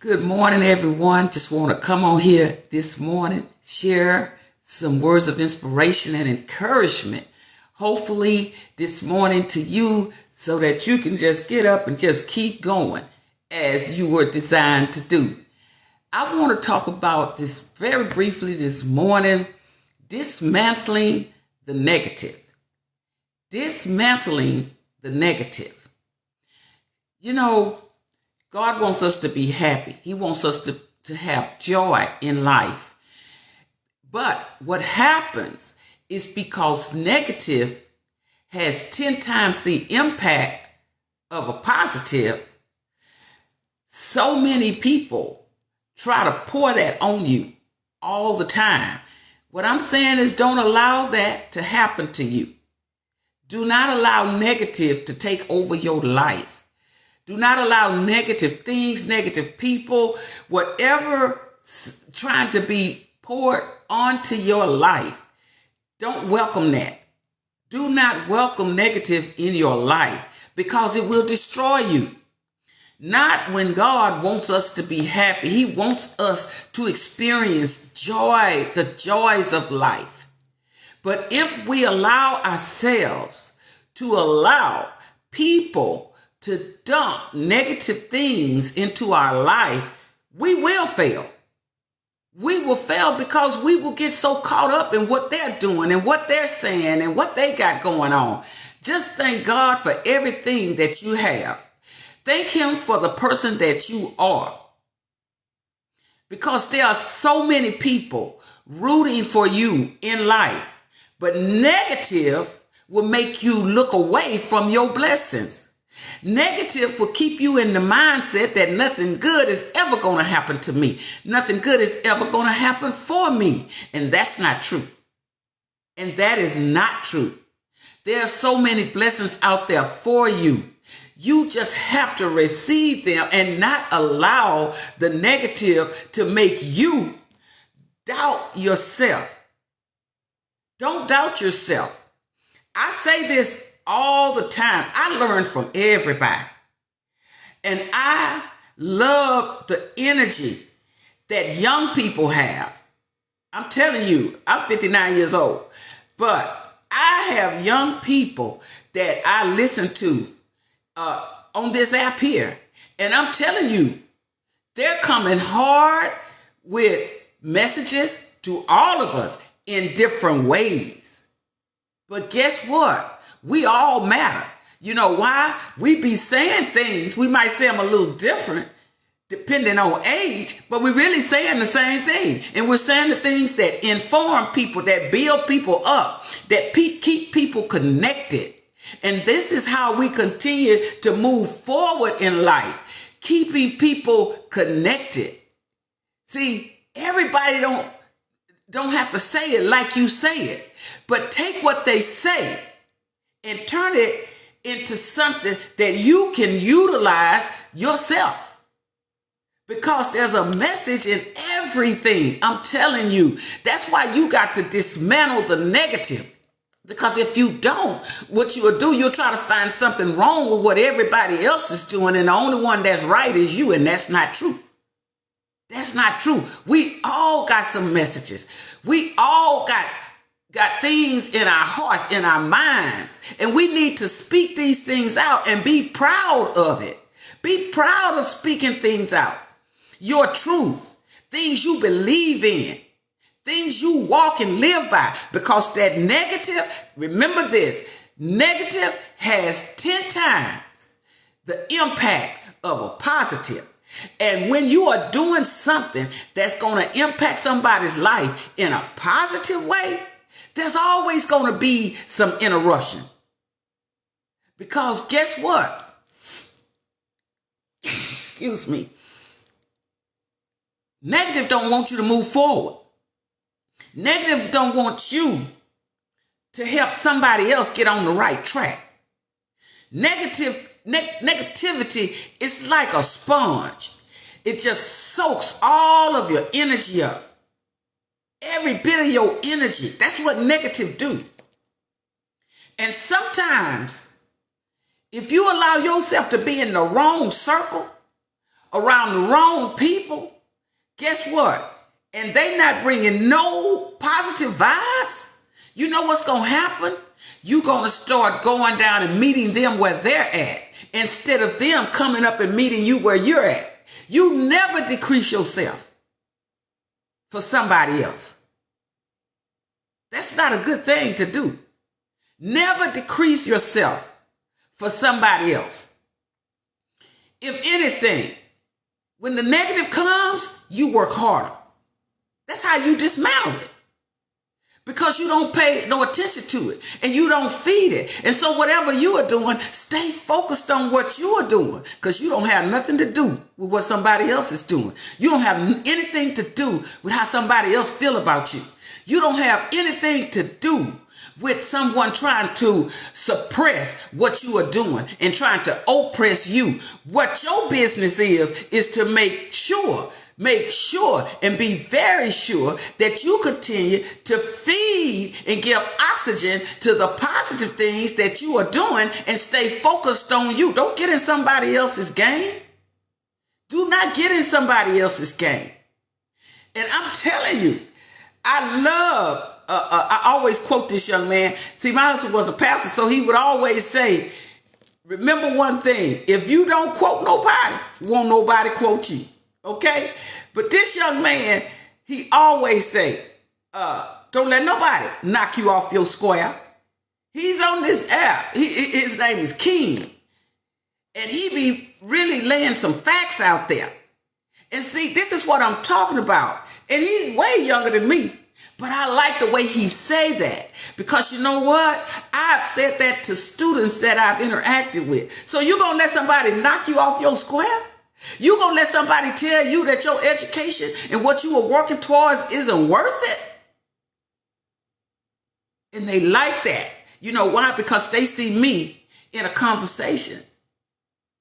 Good morning, everyone. Just want to come on here this morning, share some words of inspiration and encouragement, hopefully this morning to you so that you can just get up and just keep going as you were designed to do. I want to talk about this very briefly this morning, dismantling the negative. Dismantling the negative. You know, God wants us to be happy. He wants us to have joy in life. But what happens is because negative has 10 times the impact of a positive, so many people try to pour that on you all the time. What I'm saying is don't allow that to happen to you. Do not allow negative to take over your life. Do not allow negative things, negative people, whatever trying to be poured onto your life. Don't welcome that. Do not welcome negative in your life because it will destroy you. Not when God wants us to be happy. He wants us to experience joy, the joys of life. But if we allow ourselves to allow people to dump negative things into our life, we will fail. We will fail because we will get so caught up in what they're doing and what they're saying and what they got going on. Just thank God for everything that you have. Thank Him for the person that you are. Because there are so many people rooting for you in life, but negative will make you look away from your blessings. Negative will keep you in the mindset that nothing good is ever going to happen to me. Nothing good is ever going to happen for me. And that's not true. And that is not true. There are so many blessings out there for you. You just have to receive them and not allow the negative to make you doubt yourself. Don't doubt yourself. I say this all the time. I learn from everybody. And I love the energy that young people have. I'm telling you, I'm 59 years old, but I have young people that I listen to on this app here. And I'm telling you, they're coming hard with messages to all of us in different ways. But guess what? We all matter. You know why? We be saying things. We might say them a little different depending on age, but we're really saying the same thing. And we're saying the things that inform people, that build people up, that keep people connected. And this is how we continue to move forward in life, keeping people connected. See, everybody don't have to say it like you say it, but take what they say and turn it into something that you can utilize yourself. Because there's a message in everything. I'm telling you, that's why you got to dismantle the negative. Because if you don't, what you will do, you'll try to find something wrong with what everybody else is doing, and the only one that's right is you, and that's not true. That's not true. We all got some messages. We all got things in our hearts, in our minds, and we need to speak these things out and be proud of it. Be proud of speaking things out. Your truth, things you believe in, things you walk and live by, because that negative, remember this, negative has 10 times the impact of a positive. And when you are doing something that's going to impact somebody's life in a positive way, there's always going to be some interruption. Because guess what? Excuse me. Negative don't want you to move forward. Negative don't want you to help somebody else get on the right track. Negativity is like a sponge. It just soaks all of your energy up. Every bit of your energy. That's what negative do. And sometimes, if you allow yourself to be in the wrong circle around the wrong people, guess what? And they not bringing no positive vibes. You know what's going to happen? You're going to start going down and meeting them where they're at instead of them coming up and meeting you where you're at. You never decrease yourself for somebody else. That's not a good thing to do. Never decrease yourself for somebody else. If anything, when the negative comes, you work harder. That's how you dismantle it. Because you don't pay no attention to it and you don't feed it. And so whatever you are doing, stay focused on what you are doing, because you don't have nothing to do with what somebody else is doing. You don't have anything to do with how somebody else feel about you. You don't have anything to do with someone trying to suppress what you are doing and trying to oppress you. What your business is to make sure and be very sure that you continue to feed and give oxygen to the positive things that you are doing and stay focused on you. Don't get in somebody else's game. Do not get in somebody else's game. And I'm telling you, I always quote this young man. See, my husband was a pastor, so he would always say, remember one thing, if you don't quote nobody, won't nobody quote you. Okay? But this young man, he always say, don't let nobody knock you off your square. He's on this app. His name is King. And he be really laying some facts out there. And see, this is what I'm talking about. And he's way younger than me. But I like the way he say that. Because you know what? I've said that to students that I've interacted with. So you going to let somebody knock you off your square? You going to let somebody tell you that your education and what you were working towards isn't worth it? And they like that. You know why? Because they see me in a conversation.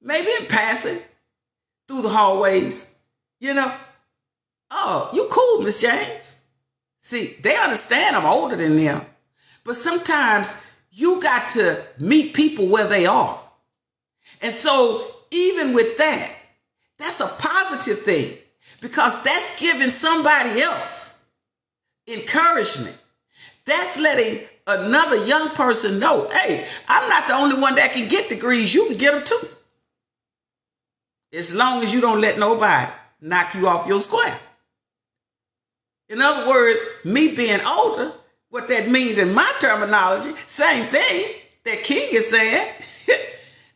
Maybe in passing through the hallways. You know, oh, you cool, Miss James. See, they understand I'm older than them. But sometimes you got to meet people where they are. And so even with that, that's a positive thing, because that's giving somebody else encouragement. That's letting another young person know, hey, I'm not the only one that can get degrees. You can get them too. As long as you don't let nobody knock you off your square. In other words, me being older, what that means in my terminology, same thing that King is saying.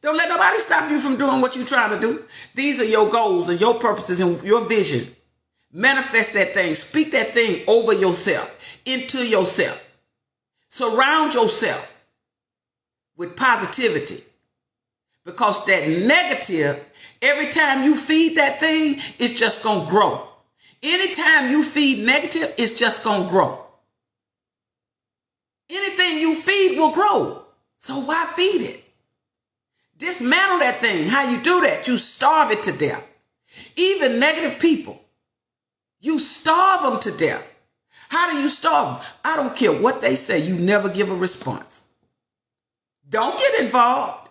Don't let nobody stop you from doing what you're trying to do. These are your goals and your purposes and your vision. Manifest that thing. Speak that thing over yourself, into yourself. Surround yourself with positivity. Because that negative, every time you feed that thing, it's just going to grow. Anytime you feed negative, it's just going to grow. Anything you feed will grow. So why feed it? Dismantle that thing. How you do that? You starve it to death. Even negative people, you starve them to death. How do you starve them? I don't care what they say. You never give a response. Don't get involved.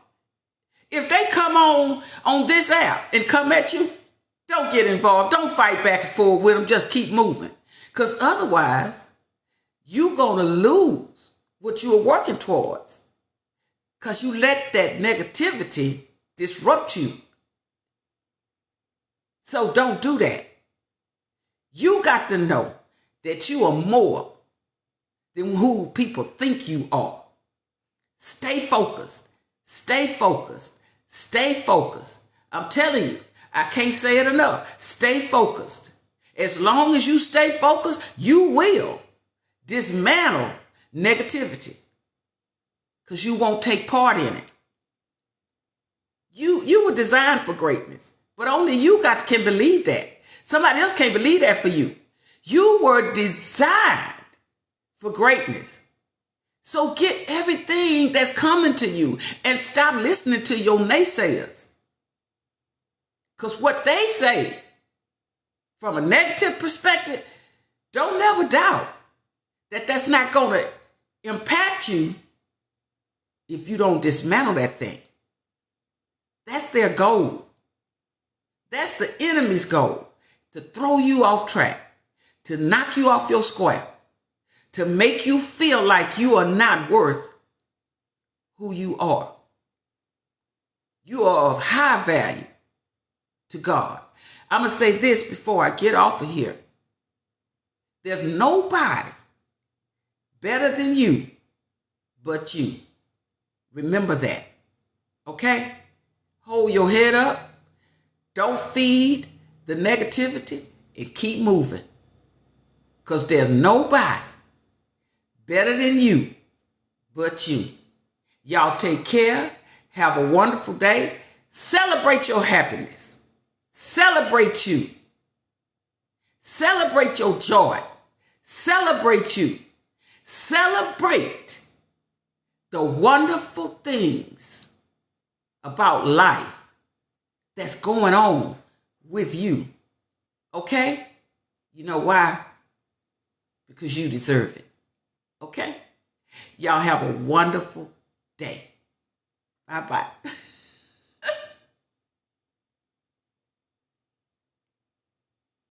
If they come on this app and come at you, don't get involved. Don't fight back and forth with them. Just keep moving. Because otherwise, you're going to lose what you are working towards. Because you let that negativity disrupt you. So don't do that. You got to know that you are more than who people think you are. Stay focused. Stay focused. Stay focused. I'm telling you, I can't say it enough. Stay focused. As long as you stay focused, you will dismantle negativity. Because you won't take part in it. You were designed for greatness. But only you can believe that. Somebody else can't believe that for you. You were designed for greatness. So get everything that's coming to you and stop listening to your naysayers. Because what they say from a negative perspective, don't never doubt that that's not going to impact you if you don't dismantle that thing. That's their goal. That's the enemy's goal, to throw you off track, to knock you off your square, to make you feel like you are not worth who you are. You are of high value to God. I'm going to say this before I get off of here. There's nobody better than you but you. Remember that. Okay? Hold your head up. Don't feed the negativity and keep moving. Because there's nobody better than you but you. Y'all take care. Have a wonderful day. Celebrate your happiness. Celebrate you. Celebrate your joy. Celebrate you. Celebrate the wonderful things about life that's going on with you. Okay? You know why? Because you deserve it. Okay? Y'all have a wonderful day. Bye-bye.